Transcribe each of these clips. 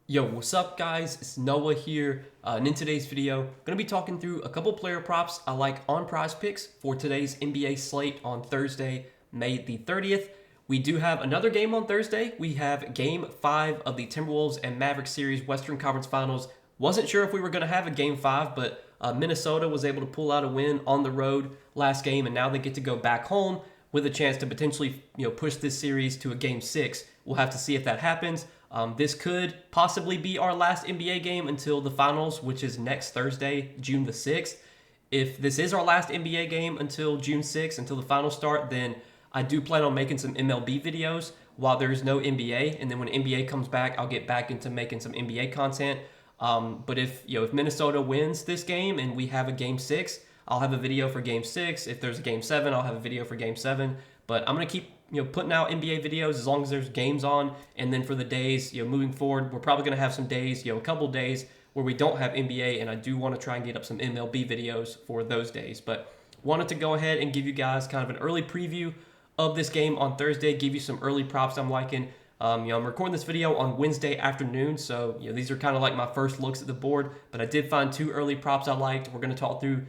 Yo, what's up guys? It's Noah here, and in today's video, I'm going to be talking through a couple player props I like on Prizepicks for today's NBA slate on Thursday, May the 30th. We do have another game on Thursday. We have Game 5 of the Timberwolves and Mavericks series Western Conference Finals. Wasn't sure if we were going to have a Game 5, but Minnesota was able to pull out a win on the road last game, and now they get to go back home with a chance to potentially push this series to a Game 6. We'll have to see if that happens. This could possibly be our last NBA game until the finals, which is next Thursday, June the 6th. If this is our last NBA game until June 6th, until the finals start, then I do plan on making some MLB videos while there's no NBA. And then when NBA comes back, I'll get back into making some NBA content. But if Minnesota wins this game and we have a Game 6, I'll have a video for Game 6. If there's a Game 7, I'll have a video for Game 7. But I'm going to keep putting out NBA videos as long as there's games on. And then for the days, moving forward, we're probably going to have some days, a couple days where we don't have NBA, and I do want to try and get up some MLB videos for those days. But wanted to go ahead and give you guys kind of an early preview of this game on Thursday, give you some early props I'm liking. I'm recording this video on Wednesday afternoon, so these are kind of like my first looks at the board, but I did find two early props I liked. We're going to talk through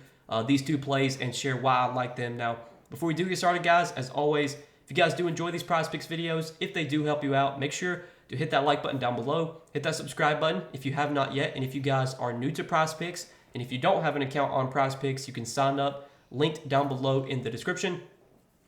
these two plays and share why I like them. Now, before we do get started, guys, as always, if you guys do enjoy these Prizepicks videos, if they do help you out, make sure to hit that like button down below, hit that subscribe button if you have not yet, and if you guys are new to Prizepicks, and if you don't have an account on Prizepicks, you can sign up, linked down below in the description,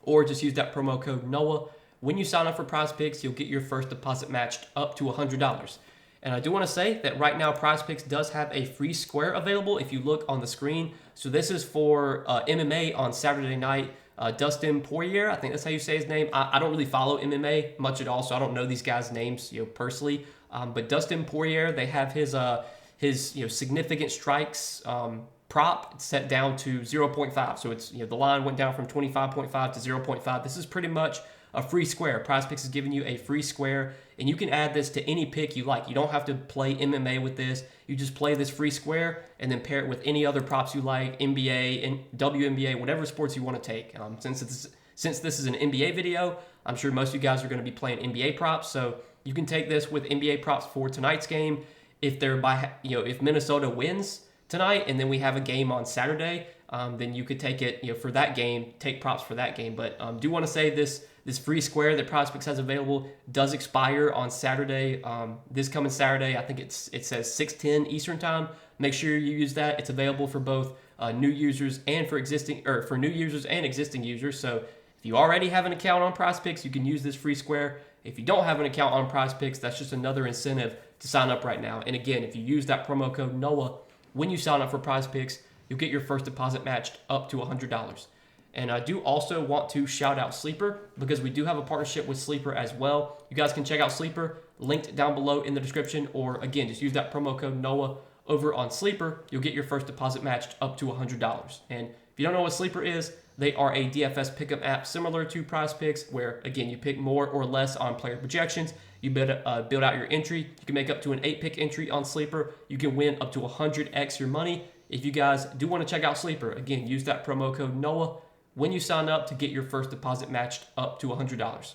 or just use that promo code NOAH. When you sign up for Prizepicks, you'll get your first deposit matched up to $100. And I do want to say that right now Prizepicks does have a free square available if you look on the screen. So this is for MMA on Saturday night. Dustin Poirier, I think that's how you say his name. I don't really follow MMA much at all, so I don't know these guys' names personally. But Dustin Poirier, they have his significant strikes prop set down to 0.5. So it's the line went down from 25.5 to 0.5. This is pretty much a free square. Prizepicks is giving you a free square, and you can add this to any pick you like. You don't have to play MMA with this. You just play this free square and then pair it with any other props you like, NBA and WNBA, whatever sports you want to take. Since this is an NBA video, I'm sure most of you guys are going to be playing NBA props, so you can take this with NBA props for tonight's game. If if Minnesota wins tonight and then we have a game on Saturday, then you could take it for that game, take props for that game. But do want to say this free square that Prizepicks has available does expire on Saturday. This coming Saturday, I think it says 6:10 Eastern time. Make sure you use that. It's available for both new users and for new users and existing users. So if you already have an account on Prizepicks, you can use this free square. If you don't have an account on Prizepicks, that's just another incentive to sign up right now. And again, if you use that promo code NOAH when you sign up for Prizepicks, you'll get your first deposit matched up to $100. And I do also want to shout out Sleeper because we do have a partnership with Sleeper as well. You guys can check out Sleeper, linked down below in the description, or again, just use that promo code NOAH over on Sleeper. You'll get your first deposit matched up to $100. And if you don't know what Sleeper is, they are a DFS pickup app similar to Prizepicks, where again, you pick more or less on player projections. You build out your entry. You can make up to an 8-pick entry on Sleeper. You can win up to 100x your money. If you guys do want to check out Sleeper, again, use that promo code NOAH when you sign up to get your first deposit matched up to $100.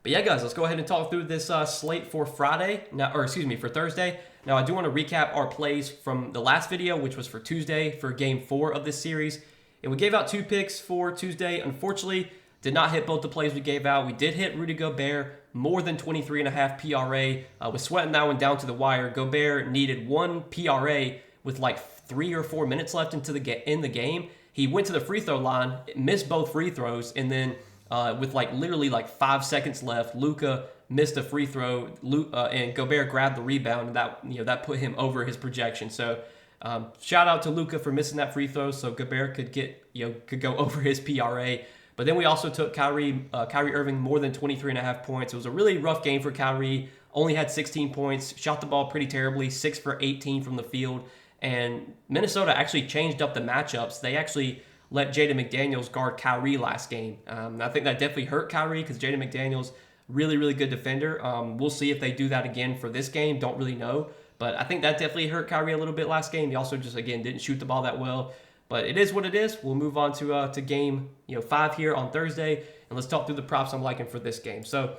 But yeah, guys, let's go ahead and talk through this slate for for Thursday. Now, I do want to recap our plays from the last video, which was for Tuesday for Game 4 of this series. And we gave out 2 picks for Tuesday. Unfortunately, did not hit both the plays we gave out. We did hit Rudy Gobert, more than 23.5 PRA. With sweating that one down to the wire. Gobert needed 1 PRA with like 3 or 4 minutes left in the game. He went to the free throw line, missed both free throws, and then with literally 5 seconds left, Luka missed a free throw, and Gobert grabbed the rebound, and that put him over his projection. So shout out to Luka for missing that free throw, so Gobert could go over his PRA. But then we also took Kyrie Irving more than 23.5 points. It was a really rough game for Kyrie. Only had 16 points, shot the ball pretty terribly, 6 for 18 from the field. And Minnesota actually changed up the matchups. They actually let Jaden McDaniels guard Kyrie last game. I think that definitely hurt Kyrie because Jaden McDaniels, really, really good defender. We'll see if they do that again for this game. Don't really know. But I think that definitely hurt Kyrie a little bit last game. He also just, again, didn't shoot the ball that well. But it is what it is. We'll move on to game 5 here on Thursday. And let's talk through the props I'm liking for this game. So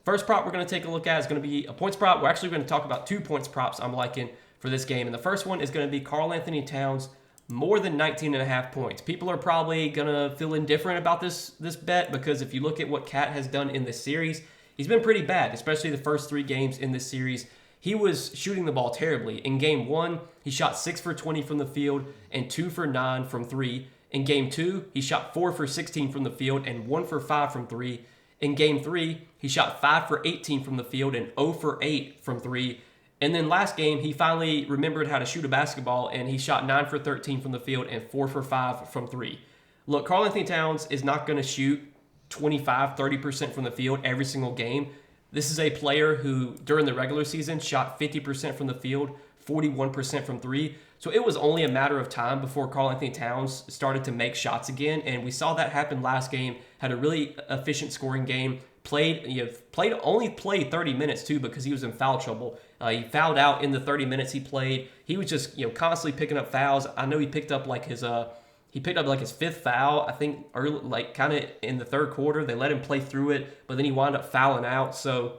First prop we're going to take a look at is going to be a points prop. We're actually going to talk about 2 points props I'm liking for this game. And the first one is going to be Karl Anthony Towns more than 19.5 points. People are probably going to feel indifferent about this bet because if you look at what Cat has done in this series, he's been pretty bad, especially the first 3 games in this series. He was shooting the ball terribly. In game 1, he shot 6 for 20 from the field and 2 for 9 from 3. In game 2, he shot 4 for 16 from the field and 1 for 5 from 3. In game 3, he shot 5 for 18 from the field and 0 for 8 from 3. And then last game, he finally remembered how to shoot a basketball, and he shot 9 for 13 from the field and 4 for 5 from 3. Look, Karl Anthony Towns is not going to shoot 25, 30% from the field every single game. This is a player who, during the regular season, shot 50% from the field, 41% from 3. So it was only a matter of time before Karl Anthony Towns started to make shots again, and we saw that happen last game. Had a really efficient scoring game. Only played 30 minutes too because he was in foul trouble. He fouled out in the 30 minutes he played. He was just constantly picking up fouls. I know he picked up like his 5th foul. I think early, like kind of in the third quarter. They let him play through it, but then he wound up fouling out. So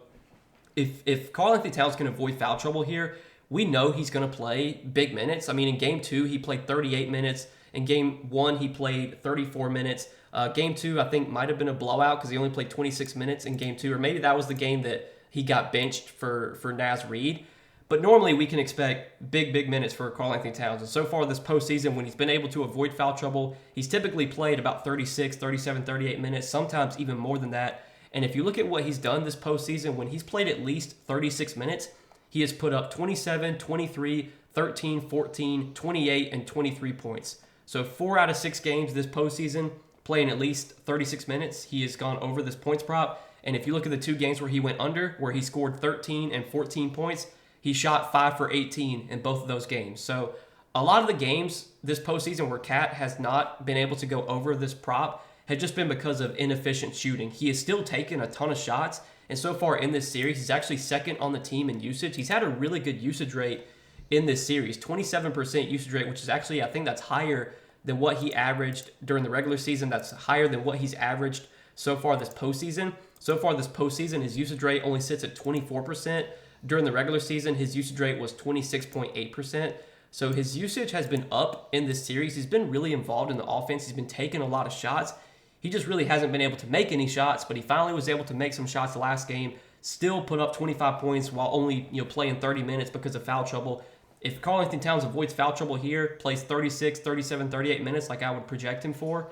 if Karl Anthony Towns can avoid foul trouble here, we know he's going to play big minutes. I mean, in game 2 he played 38 minutes. In game 1 he played 34 minutes. Game 2, I think, might have been a blowout because he only played 26 minutes in game 2, or maybe that was the game that he got benched for Naz Reid. But normally we can expect big minutes for Karl Anthony Towns. And so far this postseason, when he's been able to avoid foul trouble, he's typically played about 36, 37, 38 minutes, sometimes even more than that. And if you look at what he's done this postseason, when he's played at least 36 minutes, he has put up 27, 23, 13, 14, 28, and 23 points. So 4 out of 6 games this postseason, playing at least 36 minutes, he has gone over this points prop. And if you look at the 2 games where he went under, where he scored 13 and 14 points, he shot 5 for 18 in both of those games. So a lot of the games this postseason where Cat has not been able to go over this prop had just been because of inefficient shooting. He has still taken a ton of shots, and so far in this series, he's actually second on the team in usage. He's had a really good usage rate in this series, 27% usage rate, which is actually, I think that's higher than what he averaged during the regular season. That's higher than what he's averaged so far this postseason. So far this postseason, his usage rate only sits at 24%. During the regular season, his usage rate was 26.8%. So his usage has been up in this series. He's been really involved in the offense. He's been taking a lot of shots. He just really hasn't been able to make any shots, but he finally was able to make some shots the last game, still put up 25 points while only playing 30 minutes because of foul trouble. If Karl Anthony Towns avoids foul trouble here, plays 36, 37, 38 minutes like I would project him for,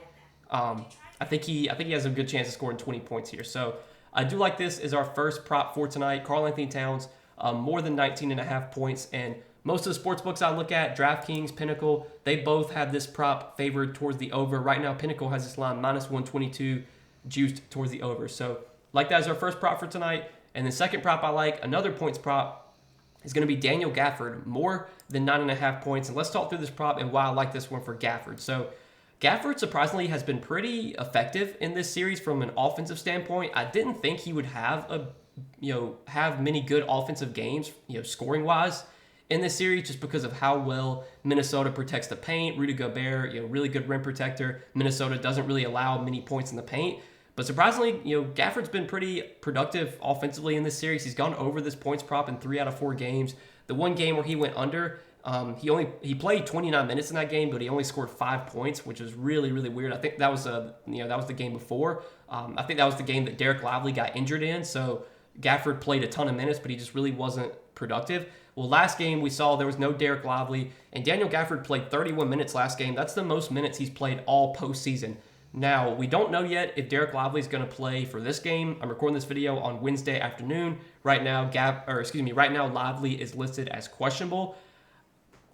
I think he has a good chance of scoring 20 points here. So I do like this as our first prop for tonight. Karl Anthony Towns, more than 19.5 points. And most of the sports books I look at, DraftKings, Pinnacle, they both have this prop favored towards the over. Right now, Pinnacle has this line minus 122 juiced towards the over. So like that is our first prop for tonight. And the second prop I like, another points prop, is going to be Daniel Gafford, more than 9.5 points. And let's talk through this prop and why I like this one for Gafford. So Gafford surprisingly has been pretty effective in this series from an offensive standpoint. I didn't think he would have have many good offensive games, scoring wise in this series, just because of how well Minnesota protects the paint. Rudy Gobert, really good rim protector. Minnesota doesn't really allow many points in the paint. But surprisingly, Gafford's been pretty productive offensively in this series. He's gone over this points prop in 3 out of 4 games. The one game where he went under, he played 29 minutes in that game, but he only scored 5 points, which is really, really weird. I think that was the game before. I think that was the game that Derek Lively got injured in. So Gafford played a ton of minutes, but he just really wasn't productive. Well, last game we saw there was no Derek Lively, and Daniel Gafford played 31 minutes last game. That's the most minutes he's played all postseason. Now, we don't know yet if Derek Lively is going to play for this game. I'm recording this video on Wednesday afternoon. Right now, Lively is listed as questionable.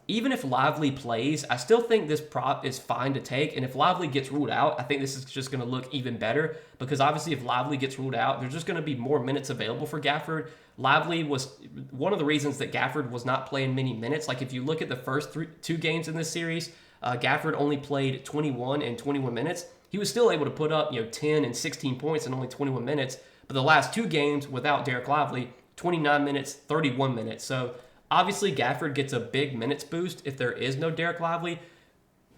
Even if Lively plays, I still think this prop is fine to take. And if Lively gets ruled out, I think this is just going to look even better. Because obviously if Lively gets ruled out, there's just going to be more minutes available for Gafford. Lively was one of the reasons that Gafford was not playing many minutes. Like if you look at the first 2 games in this series, Gafford only played 21 and 21 minutes. He was still able to put up 10 and 16 points in only 21 minutes. But the last 2 games without Derek Lively, 29 minutes, 31 minutes. So obviously Gafford gets a big minutes boost if there is no Derek Lively.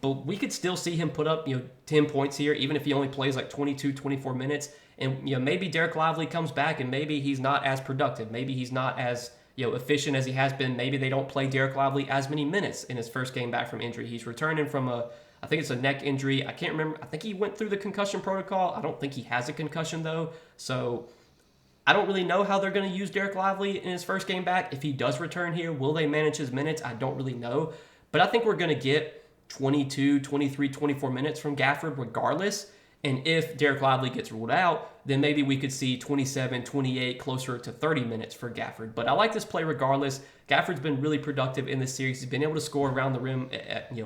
But we could still see him put up 10 points here, even if he only plays like 22, 24 minutes. And maybe Derek Lively comes back and maybe he's not as productive. Maybe he's not as efficient as he has been. Maybe they don't play Derek Lively as many minutes in his first game back from injury. He's returning from I think it's a neck injury. I can't remember. I think he went through the concussion protocol. I don't think he has a concussion though. So I don't really know how they're going to use Derek Lively in his first game back. If he does return here, will they manage his minutes? I don't really know. But I think we're going to get 22, 23, 24 minutes from Gafford regardless. And if Derek Lively gets ruled out, then maybe we could see 27, 28, closer to 30 minutes for Gafford. But I like this play regardless. Gafford's been really productive in this series. He's been able to score around the rim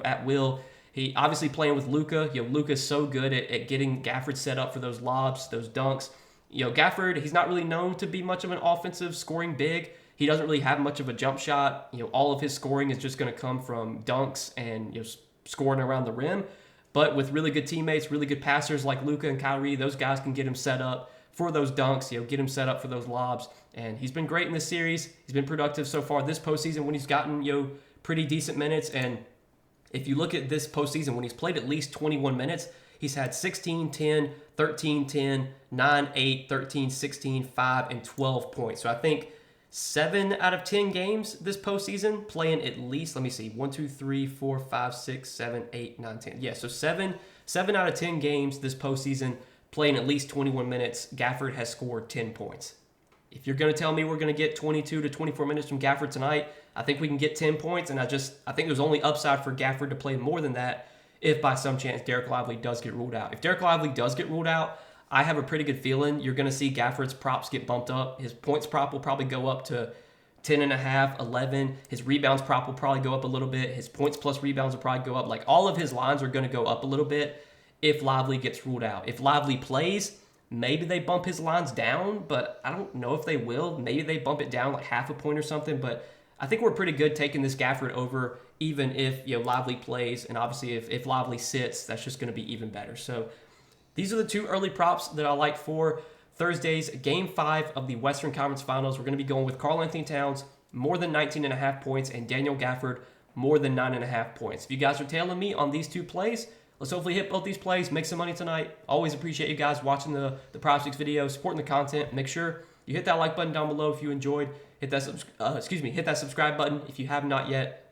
at will. He obviously playing with Luka. Luka's so good at getting Gafford set up for those lobs, those dunks. Gafford, he's not really known to be much of an offensive scoring big. He doesn't really have much of a jump shot. All of his scoring is just going to come from dunks and scoring around the rim. But with really good teammates, really good passers like Luka and Kyrie, those guys can get him set up for those dunks, get him set up for those lobs. And he's been great in this series. He's been productive so far this postseason when he's gotten pretty decent minutes. And if you look at this postseason, when he's played at least 21 minutes, he's had 16, 10, 13, 10, 9, 8, 13, 16, 5, and 12 points. So I think 7 out of 10 games this postseason playing at least, let me see, 1, 2, 3, 4, 5, 6, 7, 8, 9, 10. Yeah, so 7 out of 10 games this postseason playing at least 21 minutes, Gafford has scored 10 points. If you're going to tell me we're going to get 22 to 24 minutes from Gafford tonight, I think we can get 10 points, and I think there's only upside for Gafford to play more than that if by some chance Derek Lively does get ruled out. If Derek Lively does get ruled out, I have a pretty good feeling you're going to see Gafford's props get bumped up. His points prop will probably go up to 10.5, 11. His rebounds prop will probably go up a little bit. His points plus rebounds will probably go up. Like all of his lines are going to go up a little bit if Lively gets ruled out. If Lively plays, maybe they bump his lines down, but I don't know if they will. Maybe they bump it down like half a point or something, but I think we're pretty good taking this Gafford over even if Lively plays, and obviously if Lively sits, that's just going to be even better. So these are the 2 early props that I like for Thursday's Game 5 of the Western Conference Finals. We're going to be going with Karl-Anthony Towns, more than 19.5 points, and Daniel Gafford, more than 9.5 points. If you guys are tailing me on these 2 plays, let's hopefully hit both these plays, make some money tonight. Always appreciate you guys watching the Prizepicks video, supporting the content. Make sure you hit that like button down below if you enjoyed. Hit that subscribe button if you have not yet.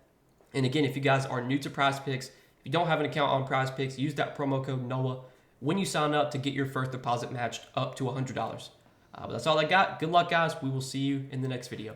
And again, if you guys are new to Prizepicks, if you don't have an account on Prizepicks, use that promo code NOAH when you sign up to get your first deposit matched up to $100. But that's all I got. Good luck, guys. We will see you in the next video.